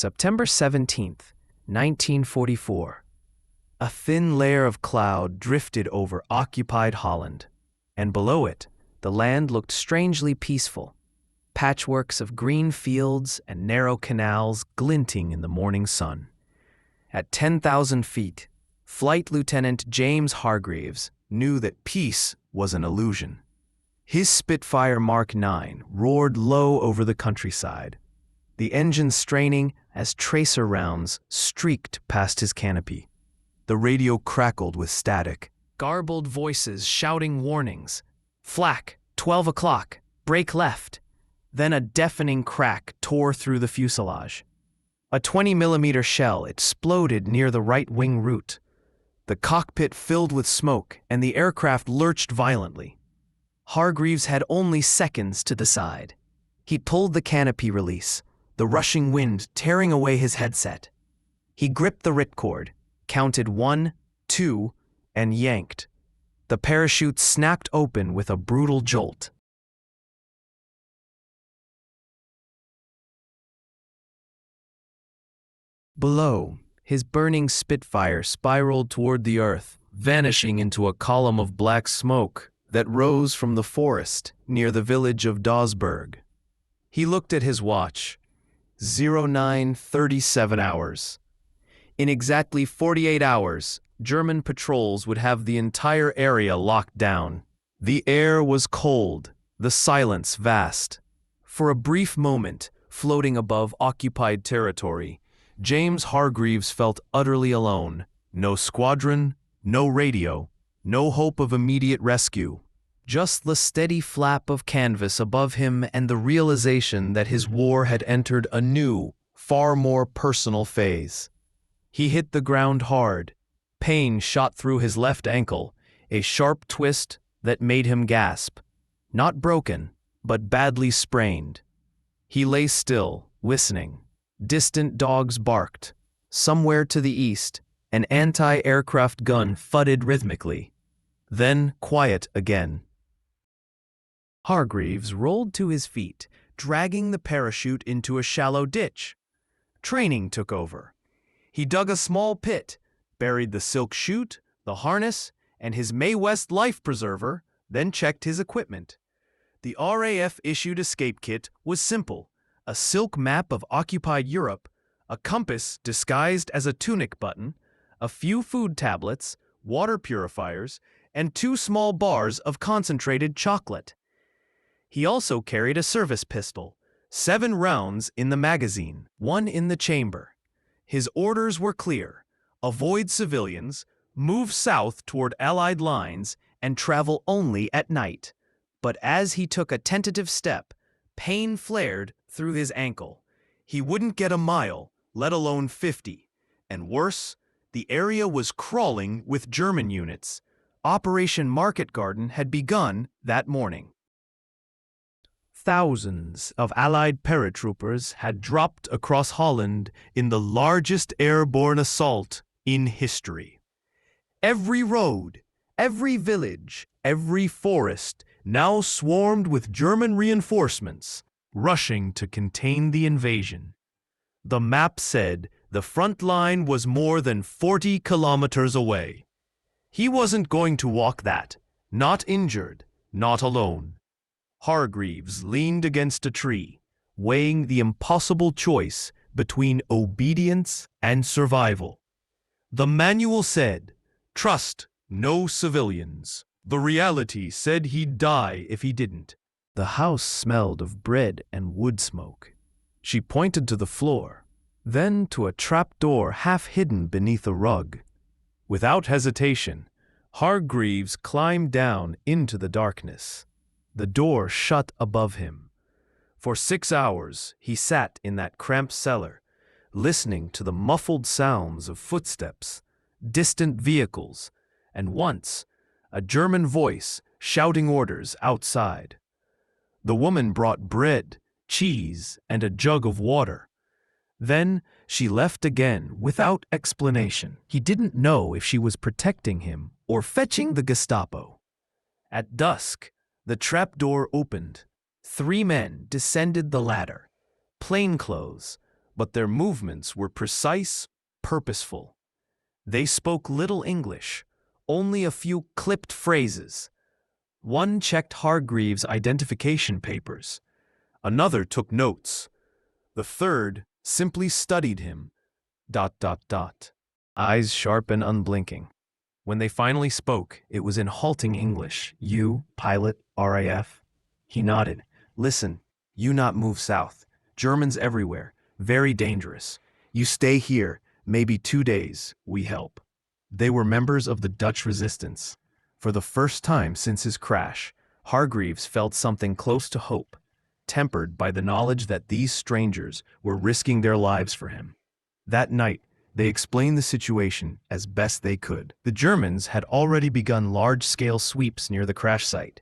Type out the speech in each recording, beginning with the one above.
September 17th, 1944. A thin layer of cloud drifted over occupied Holland, and below it, the land looked strangely peaceful. Patchworks of green fields and narrow canals glinting in the morning sun. At 10,000 feet, Flight Lieutenant James Hargreaves knew that peace was an illusion. His Spitfire Mark IX roared low over the countryside, the engine straining as tracer rounds streaked past his canopy. The radio crackled with static, garbled voices shouting warnings. Flak, 12 o'clock, brake left. Then a deafening crack tore through the fuselage. A 20mm shell exploded near the right wing root. The cockpit filled with smoke and the aircraft lurched violently. Hargreaves had only seconds to decide. He pulled the canopy release, the rushing wind tearing away his headset. He gripped the ripcord, counted 1, 2, and yanked. The parachute snapped open with a brutal jolt. Below, his burning Spitfire spiraled toward the earth, vanishing into a column of black smoke that rose from the forest near the village of Dawsberg. He looked at his watch. 09:37 hours. In exactly 48 hours, German patrols would have the entire area locked down. The air was cold, the silence vast. For a brief moment, floating above occupied territory, James Hargreaves felt utterly alone. No squadron, no radio, no hope of immediate rescue. Just the steady flap of canvas above him and the realization that his war had entered a new, far more personal phase. He hit the ground hard. Pain shot through his left ankle, a sharp twist that made him gasp. Not broken, but badly sprained. He lay still, listening. Distant dogs barked. Somewhere to the east, an anti-aircraft gun thudded rhythmically. Then quiet again. Hargreaves rolled to his feet, dragging the parachute into a shallow ditch. Training took over. He dug a small pit, buried the silk chute, the harness, and his May West life preserver, then checked his equipment. The RAF-issued escape kit was simple: a silk map of occupied Europe, a compass disguised as a tunic button, a few food tablets, water purifiers, and 2 small bars of concentrated chocolate. He also carried a service pistol, 7 rounds in the magazine, 1 in the chamber. His orders were clear: avoid civilians, move south toward Allied lines, and travel only at night. But as he took a tentative step, pain flared through his ankle. He wouldn't get a mile, let alone 50. And worse, the area was crawling with German units. Operation Market Garden had begun that morning. Thousands of Allied paratroopers had dropped across Holland in the largest airborne assault in history. Every road, every village, every forest now swarmed with German reinforcements, rushing to contain the invasion. The map said the front line was more than 40 kilometers away. He wasn't going to walk that, not injured, not alone. Hargreaves leaned against a tree, weighing the impossible choice between obedience and survival. The manual said, "Trust no civilians." The reality said he'd die if he didn't. The house smelled of bread and wood smoke. She pointed to the floor, then to a trapdoor half hidden beneath a rug. Without hesitation, Hargreaves climbed down into the darkness. The door shut above him. For 6 hours he sat in that cramped cellar, listening to the muffled sounds of footsteps, distant vehicles, and once, a German voice shouting orders outside. The woman brought bread, cheese, and a jug of water. Then she left again without explanation. He didn't know if she was protecting him or fetching the Gestapo. At dusk, the trapdoor opened. 3 men descended the ladder, plainclothes, but their movements were precise, purposeful. They spoke little English, only a few clipped phrases. One checked Hargreaves' identification papers. Another took notes. The third simply studied him. ... Eyes sharp and unblinking. When they finally spoke, it was in halting English. "You, pilot, RAF?" He nodded. "Listen, you not move south. Germans everywhere. Very dangerous. You stay here, maybe 2 days, we help." They were members of the Dutch resistance. For the first time since his crash, Hargreaves felt something close to hope, tempered by the knowledge that these strangers were risking their lives for him. That night, they explained the situation as best they could. The Germans had already begun large-scale sweeps near the crash site.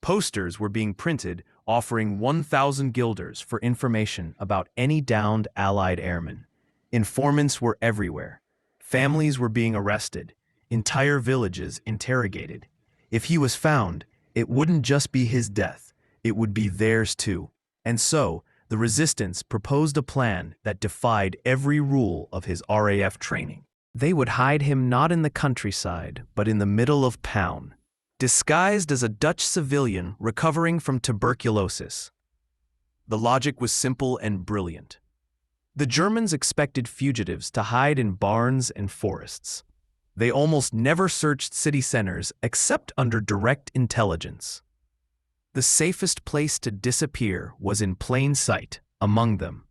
Posters were being printed offering 1,000 guilders for information about any downed Allied airmen. Informants were everywhere. Families were being arrested, entire villages interrogated. If he was found, it wouldn't just be his death, it would be theirs too. And so, the resistance proposed a plan that defied every rule of his RAF training. They would hide him not in the countryside, but in the middle of town, disguised as a Dutch civilian recovering from tuberculosis. The logic was simple and brilliant. The Germans expected fugitives to hide in barns and forests. They almost never searched city centers except under direct intelligence. The safest place to disappear was in plain sight, among them.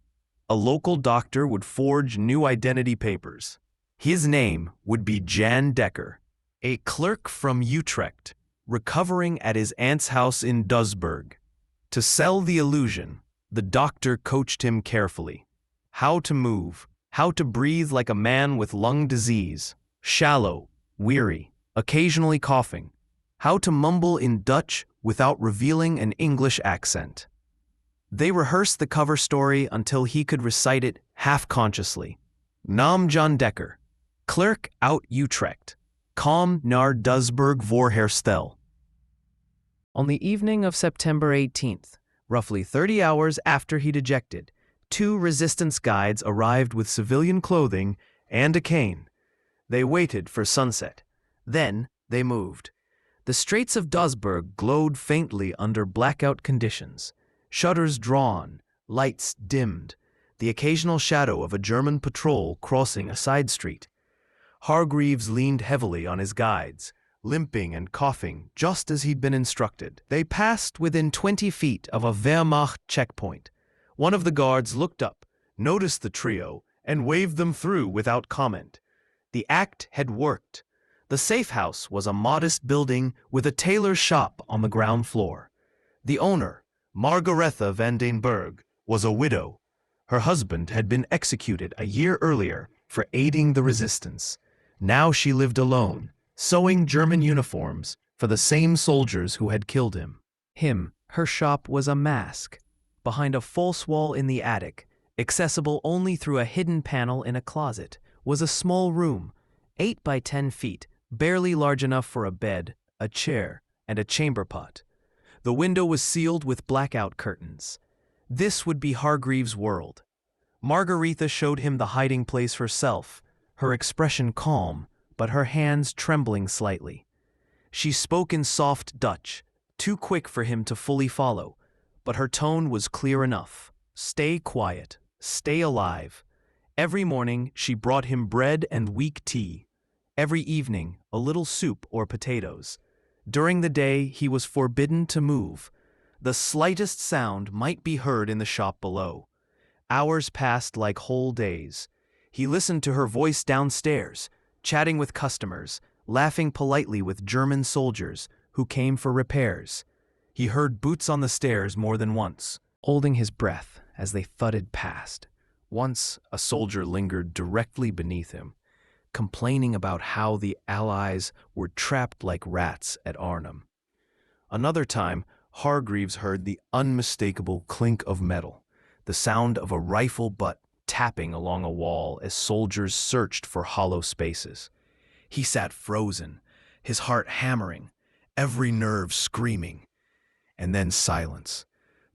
A local doctor would forge new identity papers. His name would be Jan Dekker, a clerk from Utrecht, recovering at his aunt's house in Duisburg. To sell the illusion, the doctor coached him carefully. How to move, how to breathe like a man with lung disease, shallow, weary, occasionally coughing, how to mumble in Dutch without revealing an English accent. They rehearsed the cover story until he could recite it half-consciously. Naam Jan Dekker, Klerk uit Utrecht, kom naar Duisburg voor herstel. On the evening of September 18th, roughly 30 hours after he'd ejected, 2 resistance guides arrived with civilian clothing and a cane. They waited for sunset. Then they moved. The Straits of Duisburg glowed faintly under blackout conditions. Shutters drawn, lights dimmed, the occasional shadow of a German patrol crossing a side street. Hargreaves leaned heavily on his guides, limping and coughing just as he'd been instructed. They passed within 20 feet of a Wehrmacht checkpoint. One of the guards looked up, noticed the trio, and waved them through without comment. The act had worked. The safe house was a modest building with a tailor's shop on the ground floor. The owner, Margaretha van den Berg, was a widow. Her husband had been executed a year earlier for aiding the resistance. Now she lived alone, sewing German uniforms for the same soldiers who had killed him. Her shop was a mask, behind a false wall in the attic, accessible only through a hidden panel in a closet, was a small room, 8 by 10 feet, barely large enough for a bed, a chair, and a chamber pot. The window was sealed with blackout curtains. This would be Hargreaves' world. Margaretha showed him the hiding place herself, her expression calm, but her hands trembling slightly. She spoke in soft Dutch, too quick for him to fully follow, but her tone was clear enough. Stay quiet, stay alive. Every morning she brought him bread and weak tea. Every evening, a little soup or potatoes. During the day, he was forbidden to move. The slightest sound might be heard in the shop below. Hours passed like whole days. He listened to her voice downstairs, chatting with customers, laughing politely with German soldiers who came for repairs. He heard boots on the stairs more than once, holding his breath as they thudded past. Once, a soldier lingered directly beneath him, complaining about how the Allies were trapped like rats at Arnhem. Another time, Hargreaves heard the unmistakable clink of metal, the sound of a rifle butt tapping along a wall as soldiers searched for hollow spaces. He sat frozen, his heart hammering, every nerve screaming. And then silence.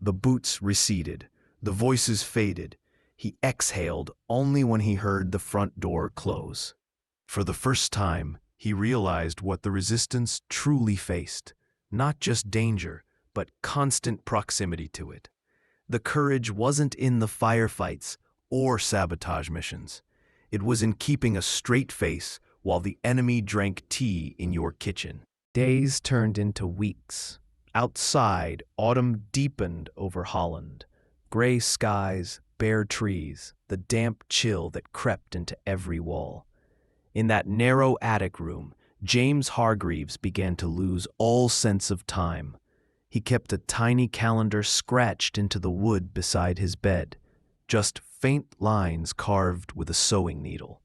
The boots receded, the voices faded. He exhaled only when he heard the front door close. For the first time, he realized what the resistance truly faced. Not just danger, but constant proximity to it. The courage wasn't in the firefights or sabotage missions. It was in keeping a straight face while the enemy drank tea in your kitchen. Days turned into weeks. Outside, autumn deepened over Holland. Gray skies, bare trees, the damp chill that crept into every wall. In that narrow attic room, James Hargreaves began to lose all sense of time. He kept a tiny calendar scratched into the wood beside his bed, just faint lines carved with a sewing needle.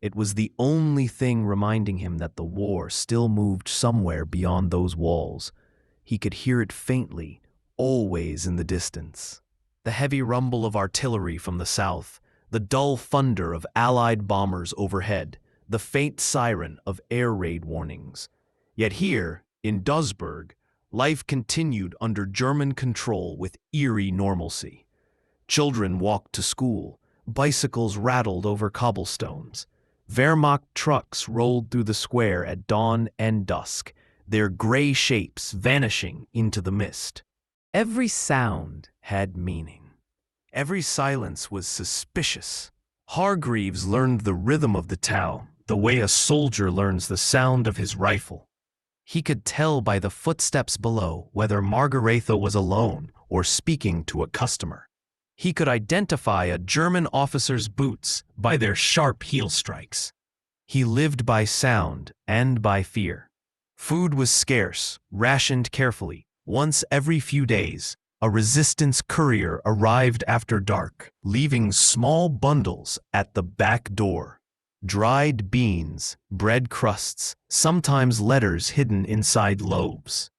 It was the only thing reminding him that the war still moved somewhere beyond those walls. He could hear it faintly, always in the distance. The heavy rumble of artillery from the south, the dull thunder of Allied bombers overhead, the faint siren of air raid warnings. Yet here, in Duisburg, life continued under German control with eerie normalcy. Children walked to school, bicycles rattled over cobblestones. Wehrmacht trucks rolled through the square at dawn and dusk, their gray shapes vanishing into the mist. Every sound had meaning. Every silence was suspicious. Hargreaves learned the rhythm of the town, the way a soldier learns the sound of his rifle. He could tell by the footsteps below whether Margaretha was alone or speaking to a customer. He could identify a German officer's boots by their sharp heel strikes. He lived by sound and by fear. Food was scarce, rationed carefully. Once every few days, a resistance courier arrived after dark, leaving small bundles at the back door. Dried beans, bread crusts, sometimes letters hidden inside loaves.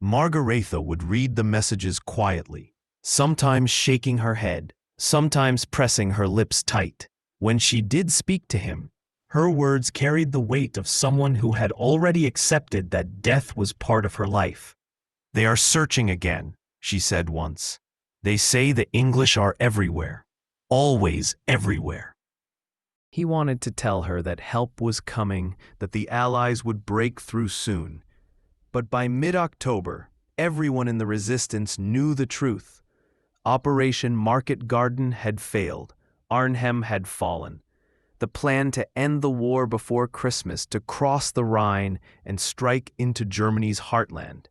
Margaretha would read the messages quietly, sometimes shaking her head, sometimes pressing her lips tight. When she did speak to him, her words carried the weight of someone who had already accepted that death was part of her life. "They are searching again," she said once. "They say the English are everywhere. Always everywhere." He wanted to tell her that help was coming, that the Allies would break through soon. But by mid-October, everyone in the resistance knew the truth. Operation Market Garden had failed. Arnhem had fallen. The plan to end the war before Christmas, to cross the Rhine and strike into Germany's heartland,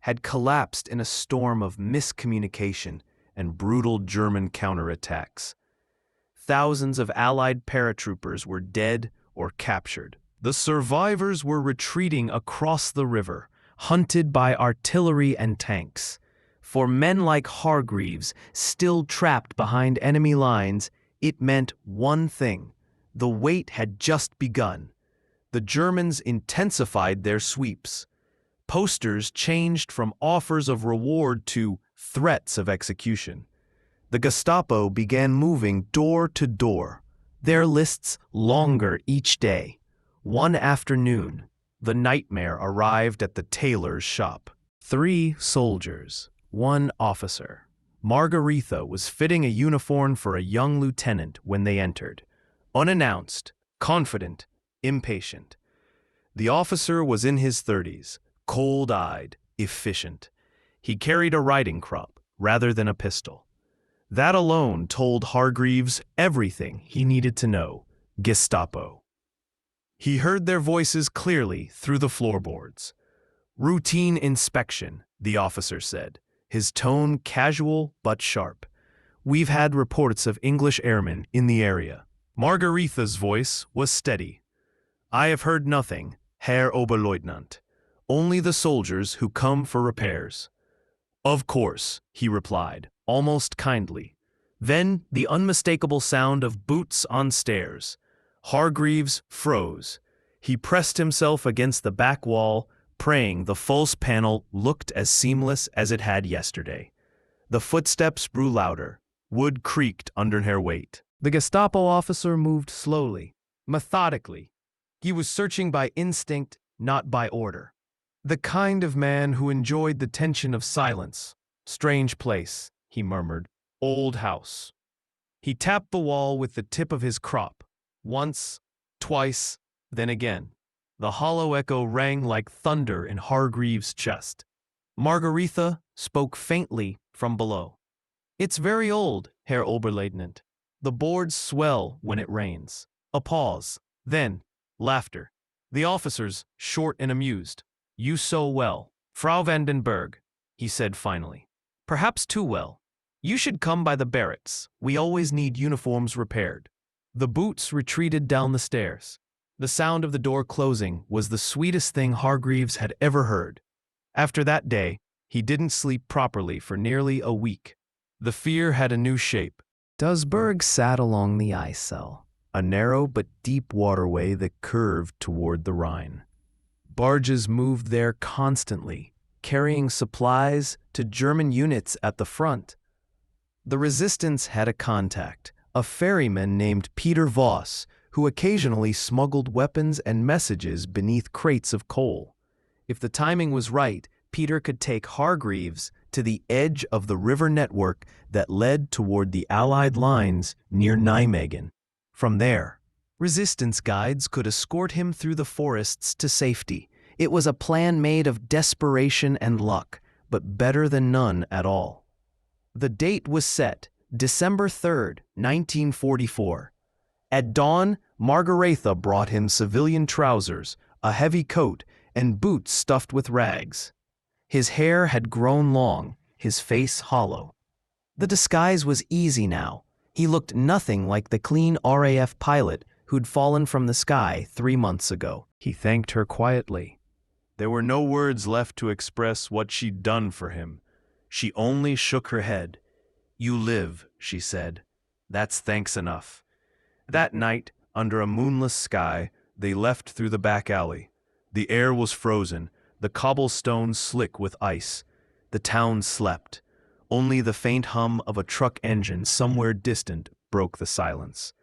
had collapsed in a storm of miscommunication and brutal German counterattacks. Thousands of Allied paratroopers were dead or captured. The survivors were retreating across the river, hunted by artillery and tanks. For men like Hargreaves, still trapped behind enemy lines, it meant one thing: the wait had just begun. The Germans intensified their sweeps. Posters changed from offers of reward to threats of execution. The Gestapo began moving door to door, their lists longer each day. One afternoon, the nightmare arrived at the tailor's shop. 3 soldiers, 1 officer. Margaretha was fitting a uniform for a young lieutenant when they entered. Unannounced, confident, impatient. The officer was in his 30s, cold-eyed, efficient. He carried a riding crop rather than a pistol. That alone told Hargreaves everything he needed to know. Gestapo. He heard their voices clearly through the floorboards. "Routine inspection," the officer said, his tone casual but sharp. "We've had reports of English airmen in the area." Margaretha's voice was steady. "I have heard nothing, Herr Oberleutnant. Only the soldiers who come for repairs." "Of course," he replied, almost kindly. Then the unmistakable sound of boots on stairs. Hargreaves froze. He pressed himself against the back wall, praying the false panel looked as seamless as it had yesterday. The footsteps grew louder. Wood creaked under their weight. The Gestapo officer moved slowly, methodically. He was searching by instinct, not by order. The kind of man who enjoyed the tension of silence. "Strange place," he murmured. "Old house." He tapped the wall with the tip of his crop. Once, twice, then again. The hollow echo rang like thunder in Hargreaves' chest. Margaretha spoke faintly from below. "It's very old, Herr Oberleutnant. The boards swell when it rains." A pause. Then, laughter. The officers, short and amused. "You sew well, Frau Vandenberg," he said finally. "Perhaps too well. You should come by the barracks. We always need uniforms repaired." The boots retreated down the stairs. The sound of the door closing was the sweetest thing Hargreaves had ever heard. After that day, he didn't sleep properly for nearly a week. The fear had a new shape. Duisburg sat along the Isel, a narrow but deep waterway that curved toward the Rhine. Barges moved there constantly, carrying supplies to German units at the front. The resistance had a contact, a ferryman named Peter Voss, who occasionally smuggled weapons and messages beneath crates of coal. If the timing was right, Peter could take Hargreaves to the edge of the river network that led toward the Allied lines near Nijmegen. From there, resistance guides could escort him through the forests to safety. It was a plan made of desperation and luck, but better than none at all. The date was set, December 3rd, 1944. At dawn, Margaretha brought him civilian trousers, a heavy coat, and boots stuffed with rags. His hair had grown long, his face hollow. The disguise was easy now. He looked nothing like the clean RAF pilot who'd fallen from the sky 3 months ago. He thanked her quietly. There were no words left to express what she'd done for him. She only shook her head. "You live," she said. "That's thanks enough." That night, under a moonless sky, they left through the back alley. The air was frozen, the cobblestones slick with ice. The town slept. Only the faint hum of a truck engine somewhere distant broke the silence.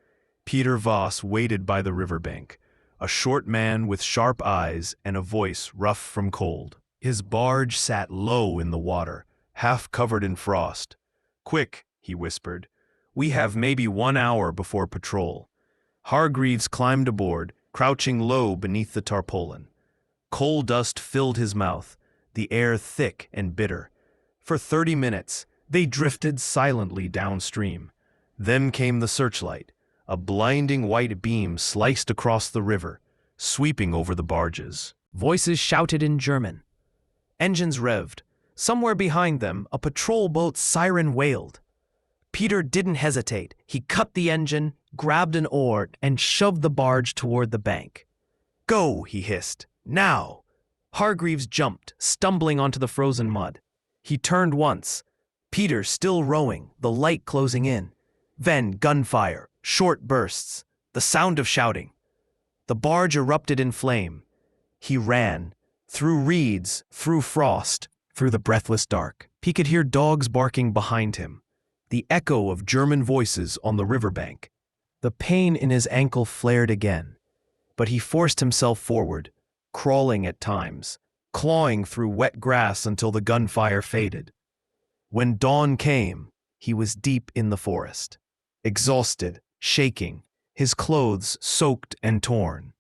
Peter Voss waited by the riverbank, a short man with sharp eyes and a voice rough from cold. His barge sat low in the water, half covered in frost. "Quick," he whispered. "We have maybe 1 hour before patrol." Hargreaves climbed aboard, crouching low beneath the tarpaulin. Coal dust filled his mouth, the air thick and bitter. For 30 minutes, they drifted silently downstream. Then came the searchlight. A blinding white beam sliced across the river, sweeping over the barges. Voices shouted in German. Engines revved. Somewhere behind them, a patrol boat's siren wailed. Peter didn't hesitate. He cut the engine, grabbed an oar, and shoved the barge toward the bank. "Go," he hissed. "Now!" Hargreaves jumped, stumbling onto the frozen mud. He turned once. Peter still rowing, the light closing in. Then gunfire, short bursts, the sound of shouting. The barge erupted in flame. He ran, through reeds, through frost, through the breathless dark. He could hear dogs barking behind him, the echo of German voices on the riverbank. The pain in his ankle flared again, but he forced himself forward, crawling at times, clawing through wet grass until the gunfire faded. When dawn came, he was deep in the forest, exhausted, shaking, his clothes soaked and torn.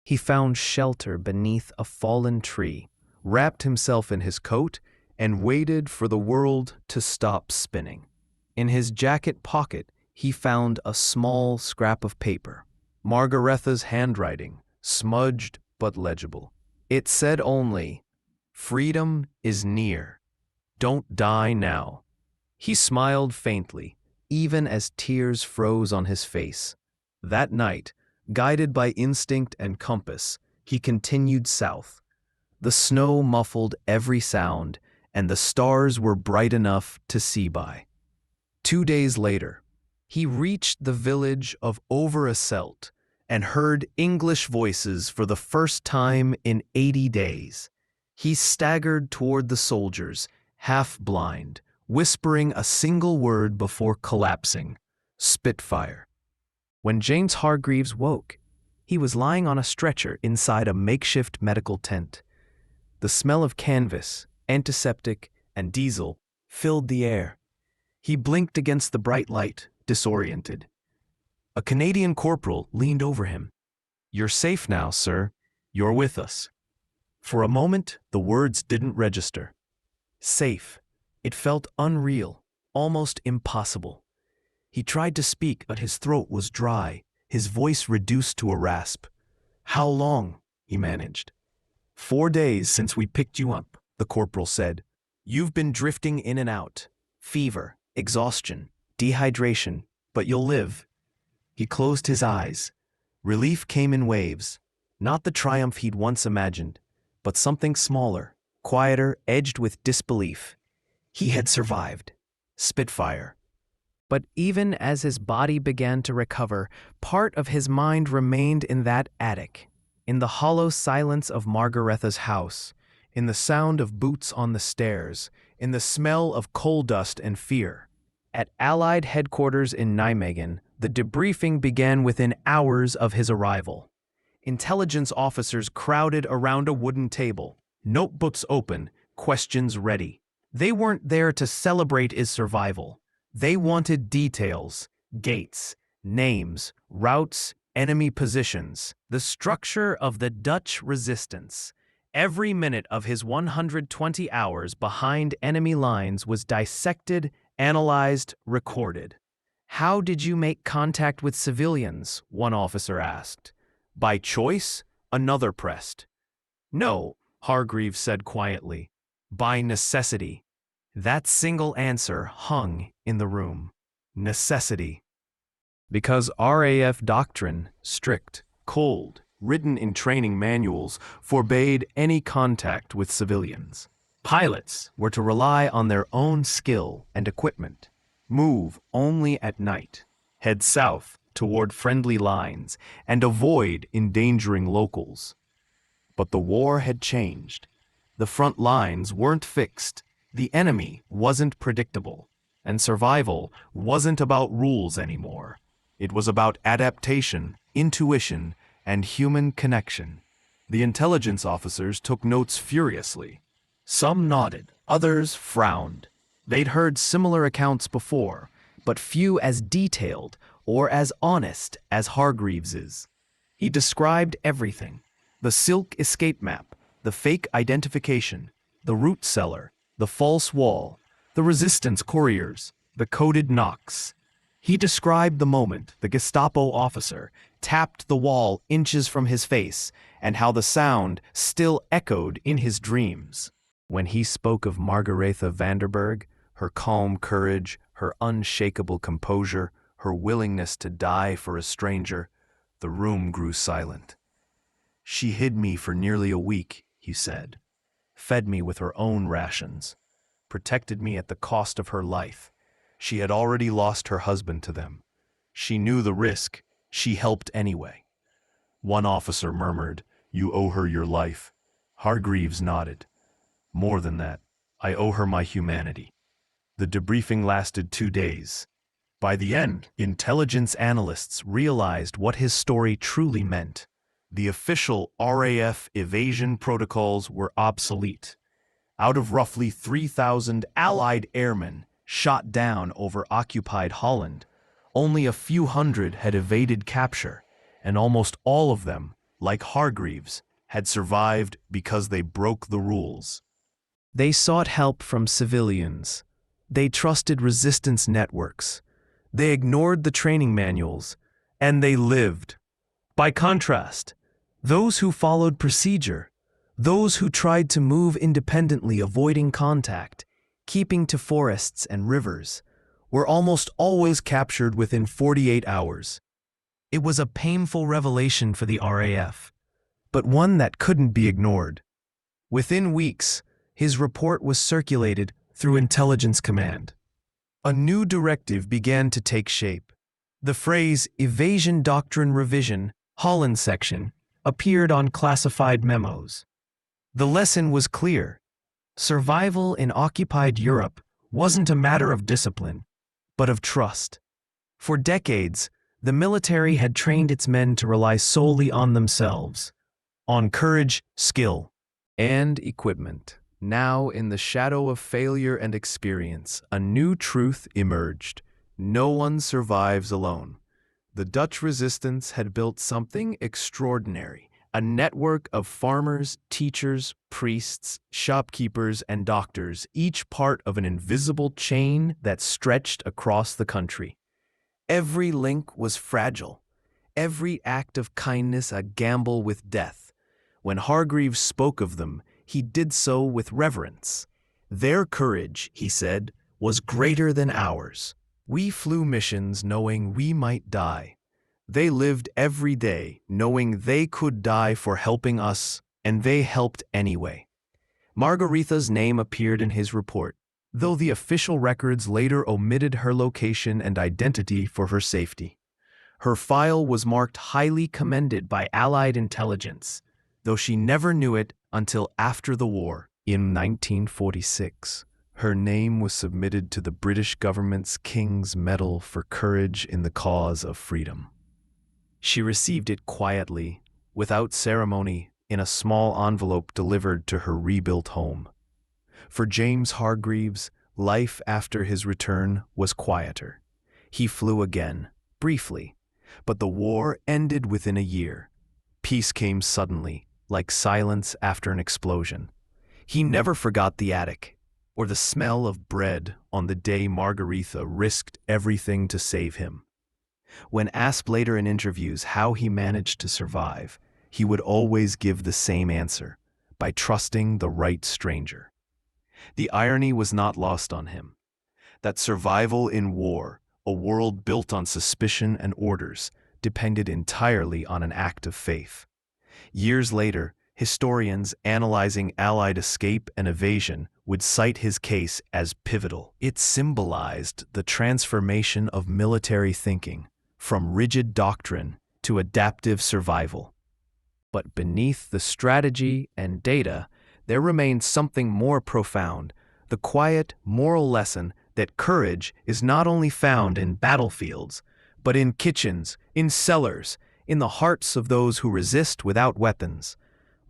He found shelter beneath a fallen tree, wrapped himself in his coat, and waited for the world to stop spinning. In his jacket pocket, he found a small scrap of paper, Margaretha's handwriting, smudged but legible. It said only, "Freedom is near. Don't die now." He smiled faintly, even as tears froze on his face. That night, guided by instinct and compass, he continued south. The snow muffled every sound, and the stars were bright enough to see by. 2 days later, he reached the village of Overasselt and heard English voices for the first time in 80 days. He staggered toward the soldiers, half blind, whispering a single word before collapsing: "Spitfire." When James Hargreaves woke, he was lying on a stretcher inside a makeshift medical tent. The smell of canvas, antiseptic, and diesel filled the air. He blinked against the bright light disoriented. A Canadian corporal leaned over him. "You're safe now, sir. You're with us." For a moment, the words didn't register. Safe. It felt unreal, almost impossible. He tried to speak, but his throat was dry, his voice reduced to a rasp. "How long?" he managed. "4 days since we picked you up," the corporal said. "You've been drifting in and out. Fever, exhaustion, dehydration, but you'll live." He closed his eyes. Relief came in waves. Not the triumph he'd once imagined, but something smaller, quieter, edged with disbelief. He had survived. Spitfire. But even as his body began to recover, part of his mind remained in that attic, in the hollow silence of Margaretha's house, in the sound of boots on the stairs, in the smell of coal dust and fear. At Allied headquarters in Nijmegen, the debriefing began within hours of his arrival. Intelligence officers crowded around a wooden table, notebooks open, questions ready. They weren't there to celebrate his survival. They wanted details, gates, names, routes, enemy positions, the structure of the Dutch resistance. Every minute of his 120 hours behind enemy lines was dissected, analyzed, recorded. "How did you make contact with civilians?" one officer asked. "By choice?" another pressed. "No," Hargreaves said quietly. "By necessity." That single answer hung in the room. Necessity. Because RAF doctrine, strict, cold, written in training manuals, forbade any contact with civilians. Pilots were to rely on their own skill and equipment, move only at night, head south toward friendly lines, and avoid endangering locals. But the war had changed. The front lines weren't fixed, the enemy wasn't predictable, and survival wasn't about rules anymore. It was about adaptation, intuition, and human connection. The intelligence officers took notes furiously. Some nodded, others frowned. They'd heard similar accounts before, but few as detailed or as honest as Hargreaves's. He described everything: the silk escape map, the fake identification, the route cellar, the false wall, the resistance couriers, the coded knocks. He described the moment the Gestapo officer tapped the wall inches from his face and how the sound still echoed in his dreams. When he spoke of Margaretha Vanderberg, her calm courage, her unshakable composure, her willingness to die for a stranger, the room grew silent. "She hid me for nearly a week," he said, "fed me with her own rations, protected me at the cost of her life. She had already lost her husband to them. She knew the risk. She helped anyway." One officer murmured, "You owe her your life." Hargreaves nodded. "More than that, I owe her my humanity." The debriefing lasted 2 days. By the end, intelligence analysts realized what his story truly meant. The official RAF evasion protocols were obsolete. Out of roughly 3,000 Allied airmen shot down over occupied Holland, only a few hundred had evaded capture, and almost all of them, like Hargreaves, had survived because they broke the rules. They sought help from civilians. They trusted resistance networks. They ignored the training manuals, and they lived. By contrast, those who followed procedure, those who tried to move independently, avoiding contact, keeping to forests and rivers, were almost always captured within 48 hours. It was a painful revelation for the RAF, but one that couldn't be ignored. Within weeks, his report was circulated through Intelligence Command. A new directive began to take shape. The phrase "Evasion Doctrine Revision, Holland Section" appeared on classified memos. The lesson was clear. Survival in occupied Europe wasn't a matter of discipline, but of trust. For decades, the military had trained its men to rely solely on themselves, on courage, skill, and equipment. Now, in the shadow of failure and experience, a new truth emerged. No one survives alone. The Dutch resistance had built something extraordinary, a network of farmers, teachers, priests, shopkeepers, and doctors, each part of an invisible chain that stretched across the country. Every link was fragile, every act of kindness a gamble with death. When Hargreaves spoke of them, he did so with reverence. Their courage, he said, was greater than ours. We flew missions knowing we might die. They lived every day knowing they could die for helping us, and they helped anyway. Margaretha's name appeared in his report, though the official records later omitted her location and identity for her safety. Her file was marked highly commended by Allied intelligence, though she never knew it until after the war. In 1946, her name was submitted to the British government's King's Medal for courage in the cause of freedom. She received it quietly, without ceremony, in a small envelope delivered to her rebuilt home. For James Hargreaves, life after his return was quieter. He flew again, briefly, but the war ended within a year. Peace came suddenly, like silence after an explosion. He never forgot the attic, or the smell of bread on the day Margaretha risked everything to save him. When asked later in interviews how he managed to survive, he would always give the same answer: by trusting the right stranger. The irony was not lost on him. That survival in war, a world built on suspicion and orders, depended entirely on an act of faith. Years later, historians analyzing Allied escape and evasion would cite his case as pivotal. It symbolized the transformation of military thinking, from rigid doctrine to adaptive survival. But beneath the strategy and data, there remained something more profound, the quiet moral lesson that courage is not only found in battlefields, but in kitchens, in cellars, in the hearts of those who resist without weapons.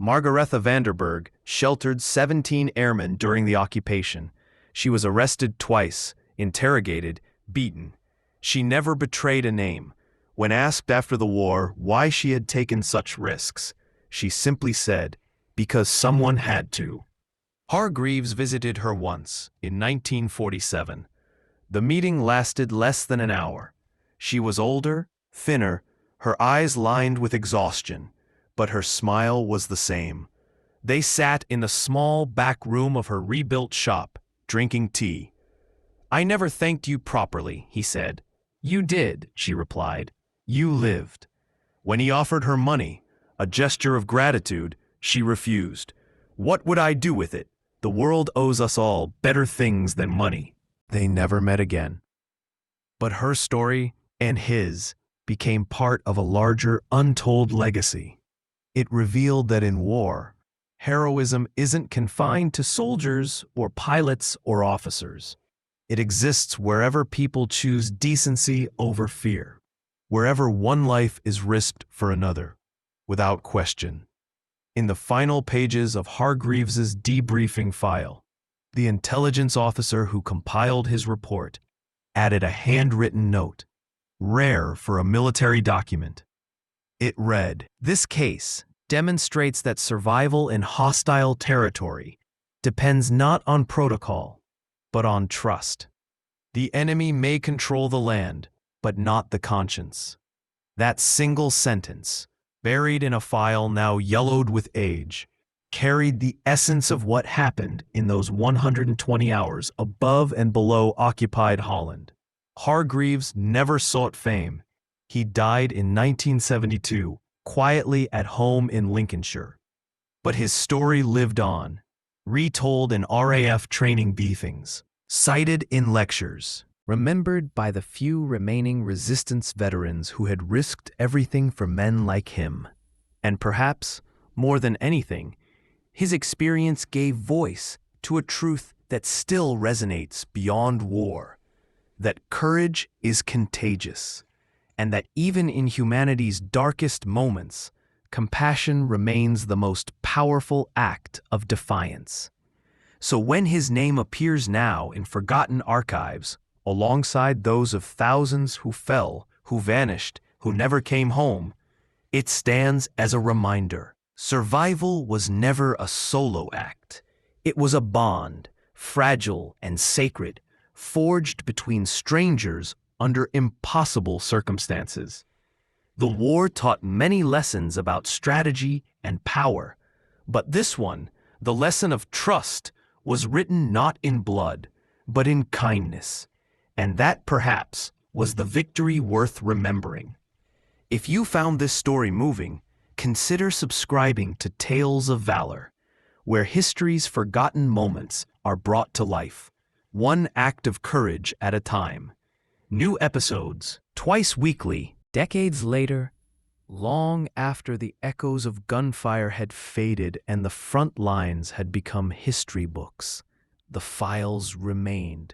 Margaretha Vanderburg sheltered 17 airmen during the occupation. She was arrested twice, interrogated, beaten. She never betrayed a name. When asked after the war why she had taken such risks, she simply said, "Because someone had to." Hargreaves visited her once, in 1947. The meeting lasted less than an hour. She was older, thinner, her eyes lined with exhaustion, but her smile was the same. They sat in the small back room of her rebuilt shop, drinking tea. "I never thanked you properly," he said. "You did," she replied. "You lived." When he offered her money, a gesture of gratitude, she refused. "What would I do with it? The world owes us all better things than money." They never met again. But her story, and his, became part of a larger, untold legacy. It revealed that in war, heroism isn't confined to soldiers or pilots or officers. It exists wherever people choose decency over fear, wherever one life is risked for another, without question. In the final pages of Hargreaves's debriefing file, the intelligence officer who compiled his report added a handwritten note, rare for a military document. It read, "This case demonstrates that survival in hostile territory depends not on protocol, but on trust. The enemy may control the land, but not the conscience." That single sentence, buried in a file now yellowed with age, carried the essence of what happened in those 120 hours above and below occupied Holland. Hargreaves never sought fame. He died in 1972, quietly at home in Lincolnshire. But his story lived on, retold in RAF training briefings, cited in lectures, remembered by the few remaining resistance veterans who had risked everything for men like him. And perhaps, more than anything, his experience gave voice to a truth that still resonates beyond war, that courage is contagious, and that even in humanity's darkest moments, compassion remains the most powerful act of defiance. So when his name appears now in forgotten archives, alongside those of thousands who fell, who vanished, who never came home. It stands as a reminder. Survival was never a solo act. It was a bond, fragile and sacred, forged between strangers under impossible circumstances. The war taught many lessons about strategy and power, but this one, the lesson of trust, was written not in blood, but in kindness. And that, perhaps, was the victory worth remembering. If you found this story moving, consider subscribing to Tales of Valor, where history's forgotten moments are brought to life, one act of courage at a time. New episodes, twice weekly. Decades later, long after the echoes of gunfire had faded and the front lines had become history books, the files remained.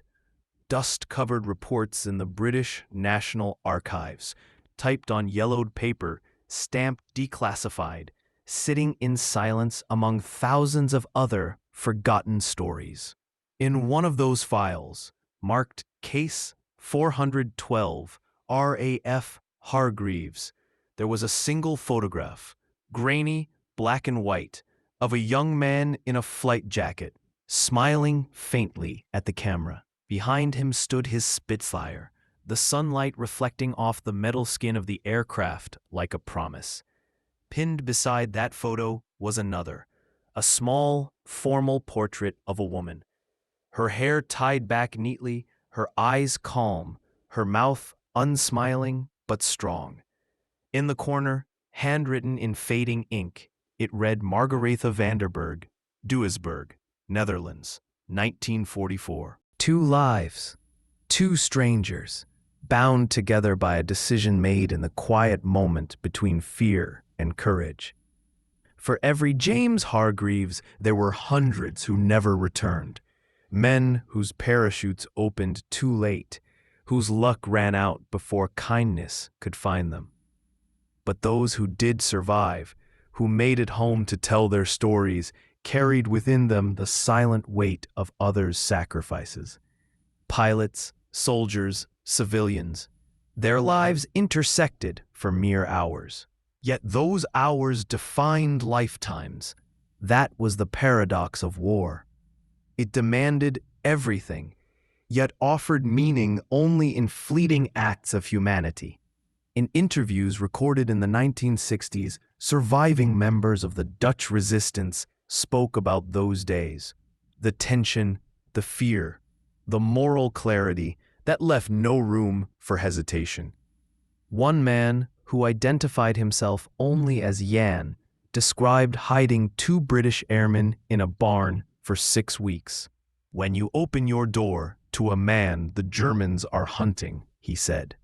Dust-covered reports in the British National Archives, typed on yellowed paper, stamped declassified, sitting in silence among thousands of other forgotten stories. In one of those files, marked Case 412, RAF Hargreaves, there was a single photograph, grainy, black and white, of a young man in a flight jacket, smiling faintly at the camera. Behind him stood his Spitfire, the sunlight reflecting off the metal skin of the aircraft like a promise. Pinned beside that photo was another, a small, formal portrait of a woman. Her hair tied back neatly, her eyes calm, her mouth unsmiling but strong. In the corner, handwritten in fading ink, it read Margaretha Vanderberg, Duisburg, Netherlands, 1944. 2 lives, 2 strangers, bound together by a decision made in the quiet moment between fear and courage. For every James Hargreaves, there were hundreds who never returned. Men whose parachutes opened too late, whose luck ran out before kindness could find them. But those who did survive, who made it home to tell their stories, carried within them the silent weight of others' sacrifices. Pilots, soldiers, civilians, their lives intersected for mere hours. Yet those hours defined lifetimes. That was the paradox of war. It demanded everything, yet offered meaning only in fleeting acts of humanity. In interviews recorded in the 1960s, surviving members of the Dutch resistance spoke about those days. The tension, the fear, the moral clarity that left no room for hesitation. One man, who identified himself only as Jan, described hiding 2 British airmen in a barn for 6 weeks. "When you open your door to a man the Germans are hunting," he said,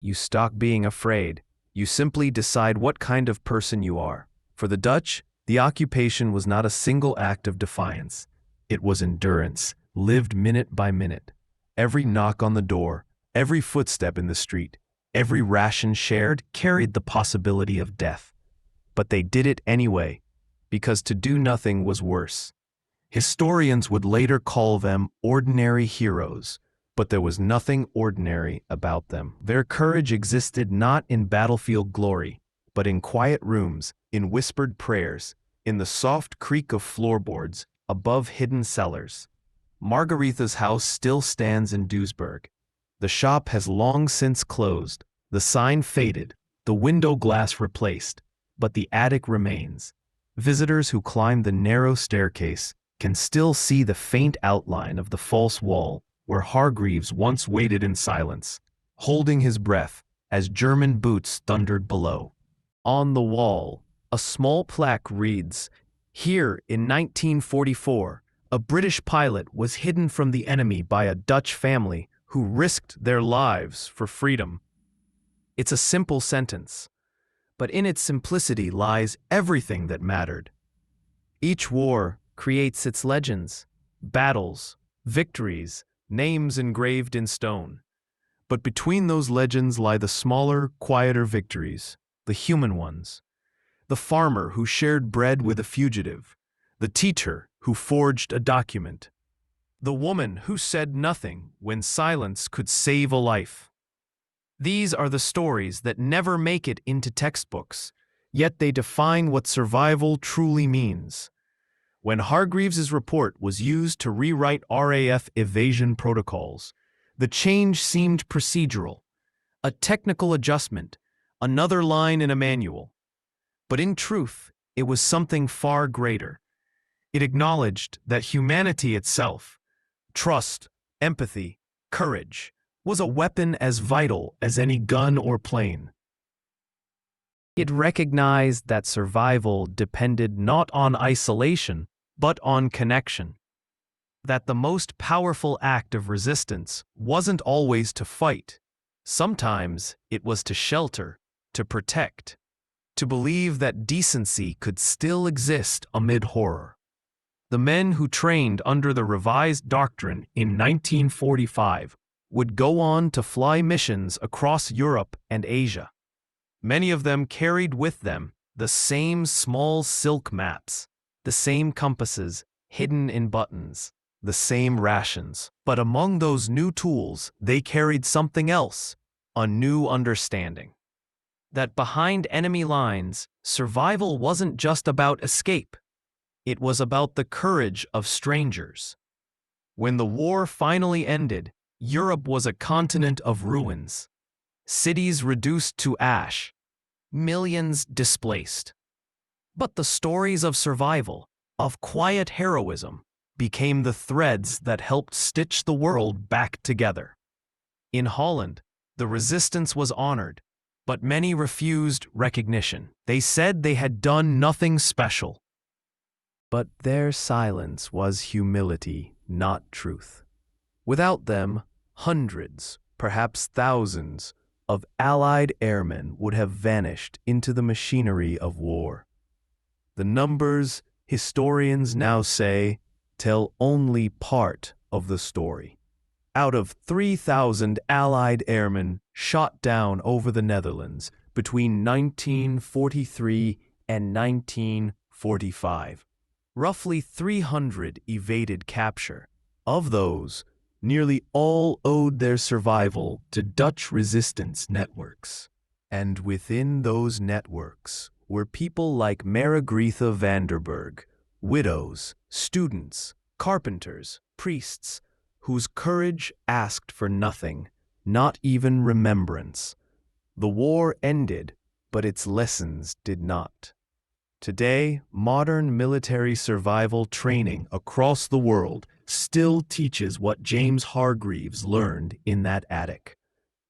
"you stop being afraid. You simply decide what kind of person you are." For the Dutch, the occupation was not a single act of defiance. It was endurance, lived minute by minute. Every knock on the door, every footstep in the street, every ration shared carried the possibility of death. But they did it anyway, because to do nothing was worse. Historians would later call them ordinary heroes, but there was nothing ordinary about them. Their courage existed not in battlefield glory, but in quiet rooms, in whispered prayers, in the soft creak of floorboards, above hidden cellars. Margaretha's house still stands in Duisburg. The shop has long since closed, the sign faded, the window glass replaced, but the attic remains. Visitors who climb the narrow staircase can still see the faint outline of the false wall where Hargreaves once waited in silence, holding his breath as German boots thundered below. On the wall, a small plaque reads, "Here in 1944, a British pilot was hidden from the enemy by a Dutch family who risked their lives for freedom." It's a simple sentence, but in its simplicity lies everything that mattered. Each war creates its legends, battles, victories, names engraved in stone. But between those legends lie the smaller, quieter victories, the human ones. The farmer who shared bread with a fugitive, the teacher who forged a document, The woman who said nothing when silence could save a life. These are the stories that never make it into textbooks, yet they define what survival truly means. When Hargreaves's report was used to rewrite RAF evasion protocols, the change seemed procedural, a technical adjustment, another line in a manual. But in truth, it was something far greater. It acknowledged that humanity itself, trust, empathy, courage, was a weapon as vital as any gun or plane. It recognized that survival depended not on isolation, but on connection. That the most powerful act of resistance wasn't always to fight. Sometimes it was to shelter, to protect, to believe that decency could still exist amid horror. The men who trained under the revised doctrine in 1945 would go on to fly missions across Europe and Asia. Many of them carried with them the same small silk maps, the same compasses hidden in buttons, the same rations. But among those new tools, they carried something else, a new understanding. That behind enemy lines, survival wasn't just about escape. It was about the courage of strangers. When the war finally ended, Europe was a continent of ruins. Cities reduced to ash. Millions displaced. But the stories of survival, of quiet heroism, became the threads that helped stitch the world back together. In Holland, the resistance was honored, but many refused recognition. They said they had done nothing special. But their silence was humility, not truth. Without them, hundreds, perhaps thousands, of Allied airmen would have vanished into the machinery of war. The numbers, historians now say, tell only part of the story. Out of 3,000 Allied airmen shot down over the Netherlands between 1943 and 1945, roughly 300 evaded capture. Of those, nearly all owed their survival to Dutch resistance networks. And within those networks were people like Margrethe van der Berg, widows, students, carpenters, priests, whose courage asked for nothing, not even remembrance. The war ended, but its lessons did not. Today, modern military survival training across the world still teaches what James Hargreaves learned in that attic.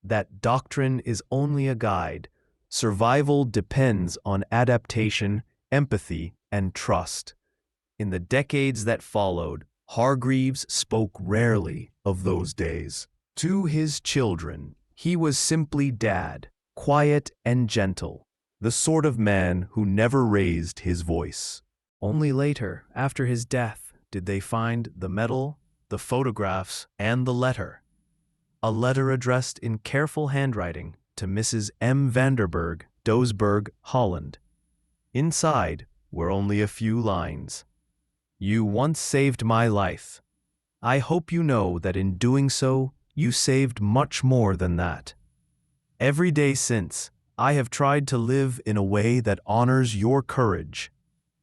That doctrine is only a guide. Survival depends on adaptation, empathy, and trust. In the decades that followed, Hargreaves spoke rarely of those days. To his children, he was simply Dad, quiet and gentle, the sort of man who never raised his voice. Only later, after his death, did they find the medal, the photographs, and the letter. A letter addressed in careful handwriting to Mrs. M. Vanderberg, Doesburg, Holland. Inside were only a few lines. "You once saved my life. I hope you know that in doing so, you saved much more than that. Every day since, I have tried to live in a way that honors your courage.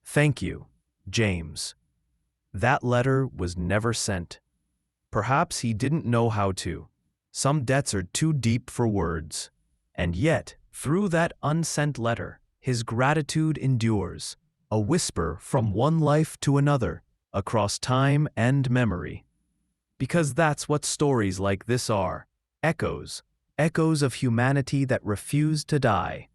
Thank you, James." That letter was never sent. Perhaps he didn't know how to. Some debts are too deep for words. And yet, through that unsent letter, his gratitude endures, a whisper from one life to another, across time and memory. Because that's what stories like this are, echoes of humanity that refuse to die.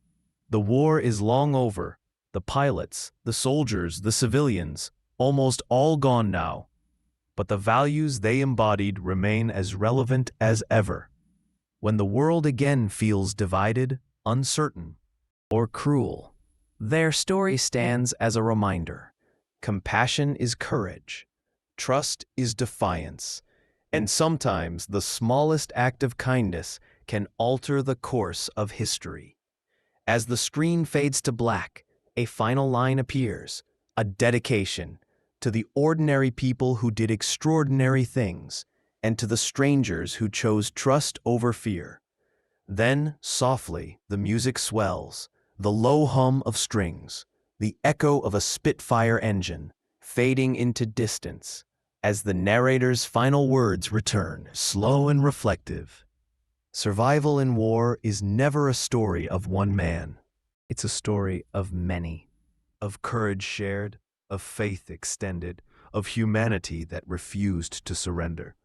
The war is long over, the pilots, the soldiers, the civilians, almost all gone now. But the values they embodied remain as relevant as ever. When the world again feels divided, uncertain, or cruel, their story stands as a reminder. Compassion is courage, trust is defiance, and sometimes the smallest act of kindness can alter the course of history. As the screen fades to black, a final line appears, a dedication to the ordinary people who did extraordinary things, and to the strangers who chose trust over fear. Then, softly, the music swells, the low hum of strings, the echo of a Spitfire engine, fading into distance, as the narrator's final words return, slow and reflective. Survival in war is never a story of one man. It's a story of many, of courage shared, of faith extended, of humanity that refused to surrender.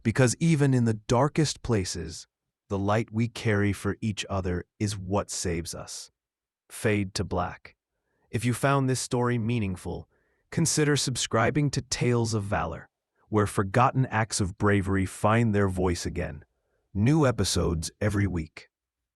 Because even in the darkest places, the light we carry for each other is what saves us. Fade to black. If you found this story meaningful, consider subscribing to Tales of Valor, where forgotten acts of bravery find their voice again. New episodes every week.